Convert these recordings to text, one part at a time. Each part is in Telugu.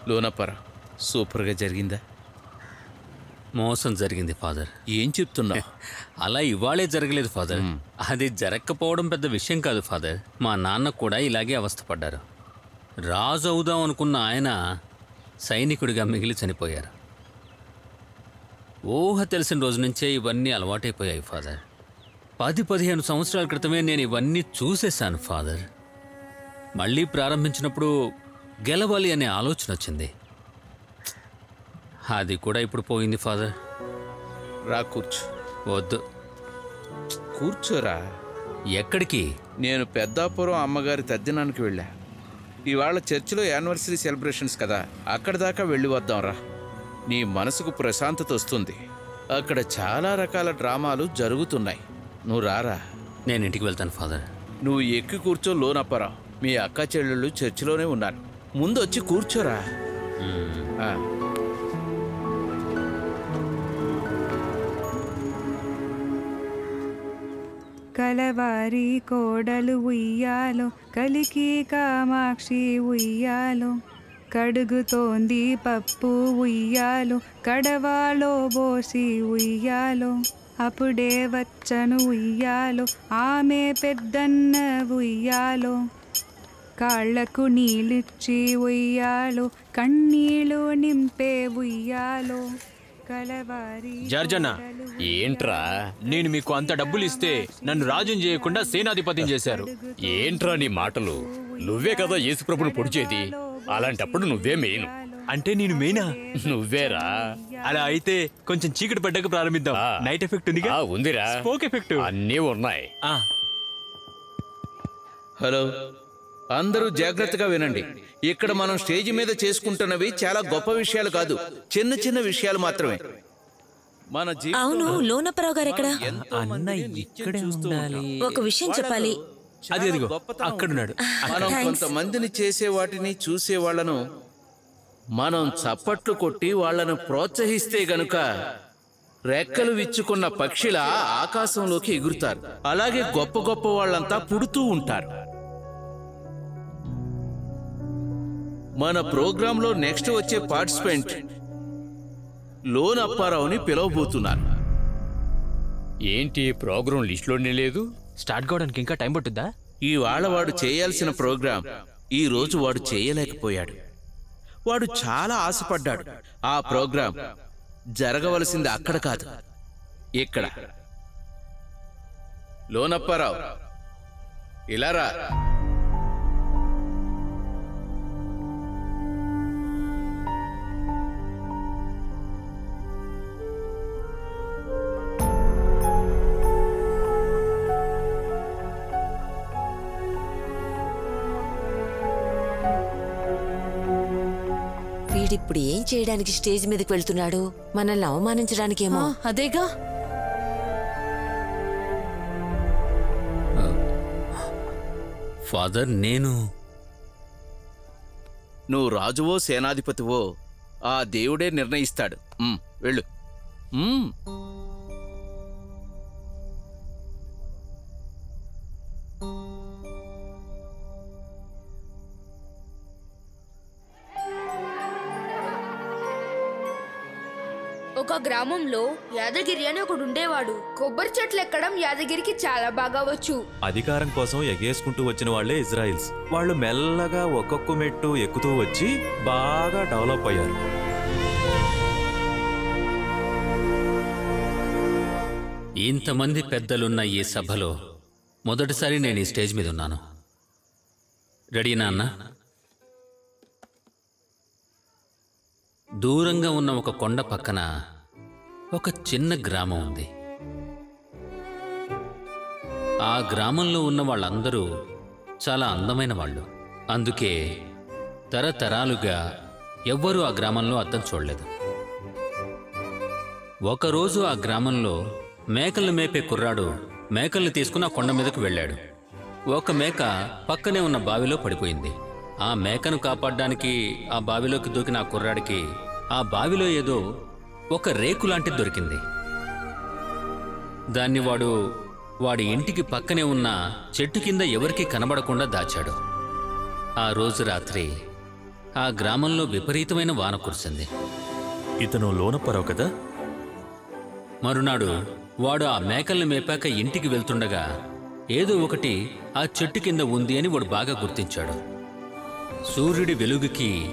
లోనప్పరా సూపర్గా జరిగిందా? మోసం జరిగింది ఫాదర్. ఏం చెప్తున్నా? అలా ఇవాళే జరగలేదు ఫాదర్. అది జరగకపోవడం పెద్ద విషయం కాదు ఫాదర్. మా నాన్న కూడా ఇలాగే అవస్థపడ్డారు. రాజు అవుదాం అనుకున్న ఆయన సైనికుడిగా మిగిలి చనిపోయారు. ఊహ తెలిసిన రోజు నుంచే ఇవన్నీ అలవాటైపోయాయి ఫాదర్. 10-15 సంవత్సరాల క్రితమే నేను ఇవన్నీ చూసేశాను ఫాదర్. మళ్ళీ ప్రారంభించినప్పుడు గెలవాలి అనే ఆలోచన వచ్చింది. అది కూడా ఇప్పుడు పోయింది ఫాదర్. రా కూర్చో. వద్దు. కూర్చోరా. ఎక్కడికి? నేను పెద్దాపురం అమ్మగారి తద్దినానికి వెళ్ళా. ఇవాళ చర్చిలో యానివర్సరీ సెలబ్రేషన్స్ కదా, అక్కడి దాకా వెళ్ళి వద్దాంరా. నీ మనసుకు ప్రశాంతత వస్తుంది. అక్కడ చాలా రకాల డ్రామాలు జరుగుతున్నాయి. నువ్వు రారా. నేను ఇంటికి వెళ్తాను ఫాదర్. నువ్వు ఎక్కి కూర్చో లోనప్పరా. మీ అక్క చెల్లెళ్ళు చర్చిలోనే ఉన్నారు. ముందు వచ్చి కూర్చోరా. కలవారి కోడలు ఉయ్యాలో, కలికి కామాక్షి ఉయ్యాలో, కడుగుతోంది పప్పు ఉయ్యాలో, కడవాలో బోసి ఉయ్యాలో, అప్పుడే వచ్చను ఉయ్యాలో, ఆమె పెద్దన్న ఉయ్యాలో, కాళ్లకు నీళ్ళిచ్చి ఉయ్యాలో, కన్నీళ్ళు నింపే ఉయ్యాలో. జర్జన, ఏంట్రా నేను మీకు అంత డబ్బులు ఇస్తే నన్ను రాజుని చేయకుండా సేనాధిపతిని చేశారు. ఏంట్రా నీ మాటలు? నువ్వే కదా యేసుప్రభుని పొడిచేది. అలాంటప్పుడు నువ్వే మెయిన్. అంటే నేను మెయినా? నువ్వేరా. అలా అయితే కొంచెం చీకటి పడ్డాక ప్రారంభిద్దాం. నైట్ ఎఫెక్ట్ ఉందిగా? ఉందిరా. స్మోక్ ఎఫెక్ట్ అన్నీ ఉన్నాయి. హలో, అందరూ జాగ్రత్తగా వినండి. ఇక్కడ మనం స్టేజ్ మీద చేసుకుంటున్నవి చాలా గొప్ప విషయాలు కాదు, చిన్న చిన్న విషయాలు మాత్రమే. మన అవును, లోనప్పరావు గారు ఎక్కడ? ఒక విషయం చెప్పాలి. అక్కడున్నాడు. మనం కొంతమందిని చేసే వాటిని చూసే వాళ్లను మనం చప్పట్లు కొట్టి వాళ్లను ప్రోత్సహిస్తే గనుక రెక్కలు విచ్చుకున్న పక్షిలా ఆకాశంలోకి ఎగురుతారు. అలాగే గొప్ప గొప్ప వాళ్ళంతా పుడుతూ ఉంటారు. మన ప్రోగ్రాంలో నెక్స్ట్ వచ్చే పార్టిసిపెంట్ లోనప్పారావుని పిలవబోతున్నారు. ఏంటి ప్రోగ్రాం లిస్టులోనే లేదు? స్టార్ట్ కావడానికి ఇంకా టైం పట్టుద్దా? ఇవాళ వాడు చేయాల్సిన ప్రోగ్రాం ఈ రోజు వాడు చేయలేకపోయాడు. వాడు చాలా ఆశపడ్డాడు. ఆ ప్రోగ్రాం జరగవలసింది అక్కడ కాదు, ఇక్కడ. లోనప్పారావు, ఇలా రా. వీడిప్పుడు ఏం చేయడానికి స్టేజ్ మీదకి వెళ్తున్నాడు? మనల్ని అవమానించడానికేమో. అదేగా. ఫాదర్, నువ్వు రాజువో సేనాధిపతివో ఆ దేవుడే నిర్ణయిస్తాడు. వెళ్ళు. ఒక గ్రామంలో యాదగిరి అని ఒకడు ఉండేవాడు. కొబ్బరి చెట్లు ఎక్కడం యాదగిరికి చాలా బాగా వచ్చు. అధికారం కోసం ఎగేసుకుంటూ వచ్చిన వాళ్లే ఇజ్రాయిల్స్. వాళ్ళు మెల్లగా ఒక్కొక్క మెట్టు ఎక్కుతూ వచ్చి బాగా డెవలప్ అయ్యారు. ఇంతమంది పెద్దలున్న ఈ సభలో మొదటిసారి నేను ఈ స్టేజ్ మీద ఉన్నాను. రెడీనా అన్న? దూరంగా ఉన్న ఒక కొండ పక్కన ఒక చిన్న గ్రామం ఉంది. ఆ గ్రామంలో ఉన్న వాళ్ళందరూ చాలా అందమైన వాళ్ళు. అందుకే తరతరాలుగా ఎవ్వరూ ఆ గ్రామంలో అద్దం చూడలేదు. ఒకరోజు ఆ గ్రామంలో మేకలు మేపే కుర్రాడు మేకల్ని తీసుకుని ఆ కొండ మీదకు వెళ్ళాడు. ఒక మేక పక్కనే ఉన్న బావిలో పడిపోయింది. ఆ మేకను కాపాడడానికి ఆ బావిలోకి దూకిన ఆ కుర్రాడికి ఆ బావిలో ఏదో ఒక రేకు లాంటిది దొరికింది. దాన్ని వాడి ఇంటికి పక్కనే ఉన్న చెట్టు కింద ఎవరికీ కనబడకుండా దాచాడు. ఆ రోజు రాత్రి ఆ గ్రామంలో విపరీతమైన వాన కురిసింది. ఇతను లోనప్పరావు కదా? మరునాడు వాడు ఆ మేకల్ని మేపాక ఇంటికి వెళ్తుండగా ఏదో ఒకటి ఆ చెట్టు కింద ఉంది అని వాడు బాగా గుర్తించాడు. సూర్యుడి వెలుగుకి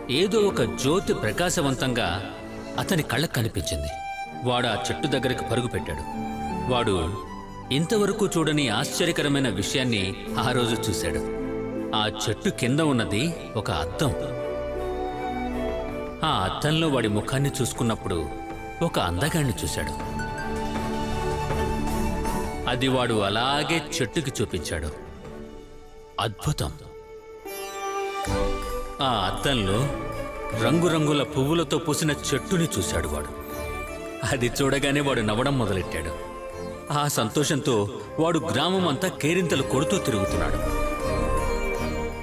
ఏదో ఒక జ్యోతి ప్రకాశవంతంగా అతని కళ్ళకు కనిపించింది. వాడు ఆ చెట్టు దగ్గరికి పరుగు పెట్టాడు. వాడు ఇంతవరకు చూడని ఆశ్చర్యకరమైన విషయాన్ని ఆ రోజు చూశాడు. ఆ చెట్టు కింద ఉన్నది ఒక అద్దం. ఆ అద్దంలో వాడి ముఖాన్ని చూసుకున్నప్పుడు ఒక అందగాన్ని చూశాడు. అది వాడు అలాగే చెట్టుకి చూపించాడు. అద్భుతం! ఆ అద్దంలో రంగురంగుల పువ్వులతో పూసిన చెట్టుని చూశాడు వాడు. అది చూడగానే వాడు నవ్వడం మొదలెట్టాడు. ఆ సంతోషంతో వాడు గ్రామం అంతా కేరింతలు కొడుతూ తిరుగుతున్నాడు.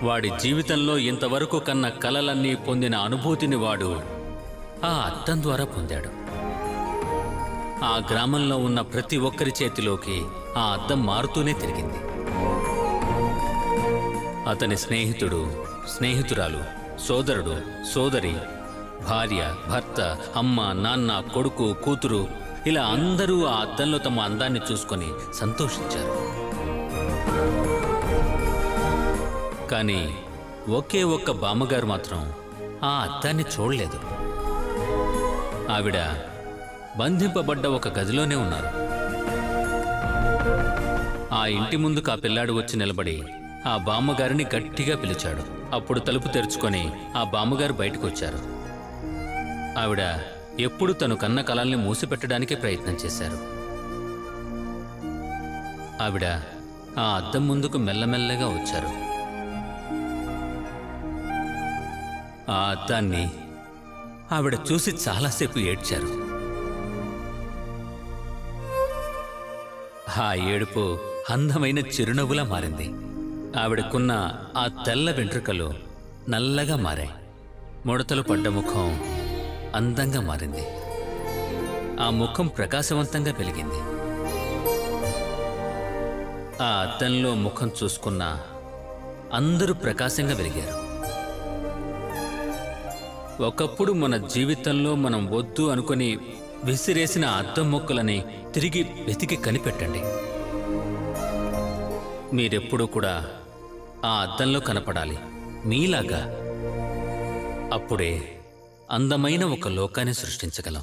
వాడి జీవితంలో ఇంతవరకు కన్న కలలన్నీ పొందిన అనుభూతిని వాడు ఆ అద్దం ద్వారా పొందాడు. ఆ గ్రామంలో ఉన్న ప్రతి ఒక్కరి చేతిలోకి ఆ అద్దం మారుతూనే తిరిగింది. అతని స్నేహితుడు, స్నేహితురాలు, సోదరుడు, సోదరి, భార్య, భర్త, అమ్మ, నాన్న, కొడుకు, కూతురు ఇలా అందరూ ఆ అద్దంలో తమ అందాన్ని చూసుకొని సంతోషించారు. కానీ ఒకే ఒక్క బామ్మగారు మాత్రం ఆ అద్దాన్ని చూడలేదు. ఆవిడ బంధింపబడ్డ ఒక గదిలోనే ఉన్నారు. ఆ ఇంటి ముందుకు ఆ పిల్లాడు వచ్చి నిలబడి ఆ బామ్మగారిని గట్టిగా పిలిచాడు. అప్పుడు తలుపు తెరుచుకొని ఆ బామ్మగారు బయటకు వచ్చారు. ఆవిడ ఎప్పుడు తను కన్న కలల్ని మూసిపెట్టడానికే ప్రయత్నం చేశారు. ఆవిడ ఆ అద్దం ముందుకు మెల్లమెల్లగా వచ్చారు. ఆ అద్దాన్ని ఆవిడ చూసి చాలాసేపు ఏడ్చారు. ఆ ఏడుపు అందమైన చిరునవ్వులా మారింది. ఆవిడకున్న ఆ తెల్ల వెంట్రుకలు నల్లగా మారాయి. ముడతలు పడ్డ ముఖం అందంగా మారింది. ఆ ముఖం ప్రకాశవంతంగా వెలిగింది. ఆ అద్దంలో ముఖం చూసుకున్న అందరూ ప్రకాశంగా వెలిగారు. ఒకప్పుడు మన జీవితంలో మనం వద్దు అనుకుని విసిరేసిన అద్దం మొక్కలని తిరిగి వెతికి కనిపెట్టండి. మీరెప్పుడూ కూడా ఆ అద్దంలో కనపడాలి మీలాగా. అప్పుడే అందమైన ఒక లోకాన్ని సృష్టించగలం.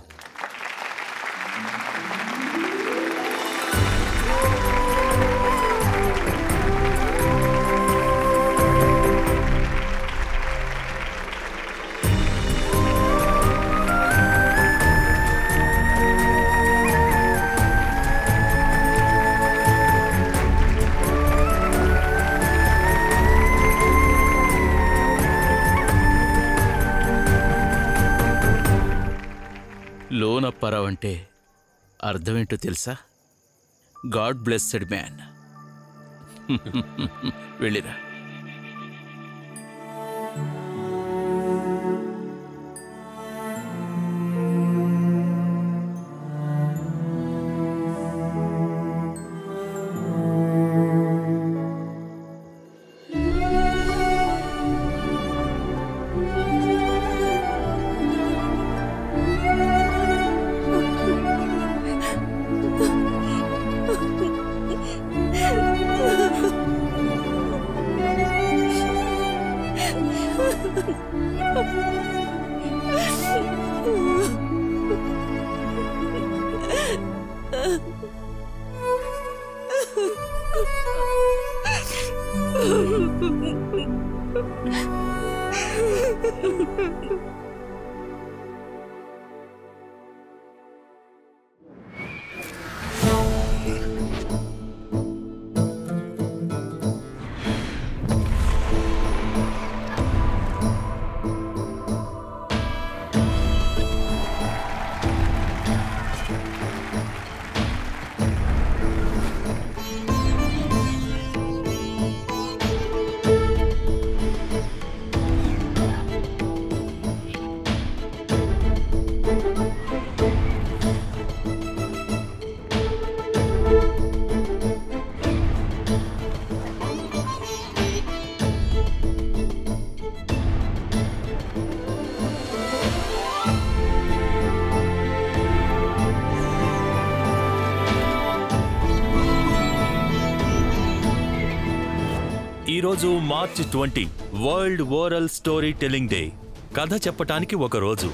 లోనప్పారావు అంటే అర్థమేంటో తెలుసా? God blessed man. వెళ్ళిరా. ఈరోజు మార్చి 20 world oral story telling day. కథ చెప్పటానికి ఒక రోజు.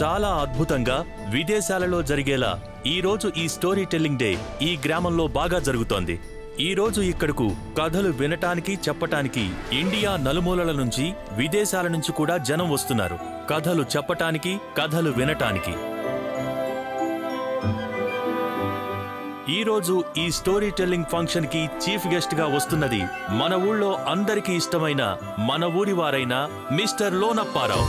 చాలా అద్భుతంగా విదేశాలలో జరిగేలా ఈరోజు ఈ స్టోరీ టెల్లింగ్ డే ఈ గ్రామంలో బాగా జరుగుతోంది. ఈరోజు ఇక్కడకు కథలు వినటానికి చెప్పటానికి ఇండియా నలుమూలల నుంచి విదేశాల నుంచి కూడా జనం వస్తున్నారు. కథలు చెప్పటానికి, కథలు వినటానికి. ఈరోజు ఈ స్టోరీ టెల్లింగ్ ఫంక్షన్ కి చీఫ్ గెస్ట్ గా వస్తున్నది మన ఊళ్ళో అందరికీ ఇష్టమైన మన ఊరి వారైన మిస్టర్ లోనప్పారావు.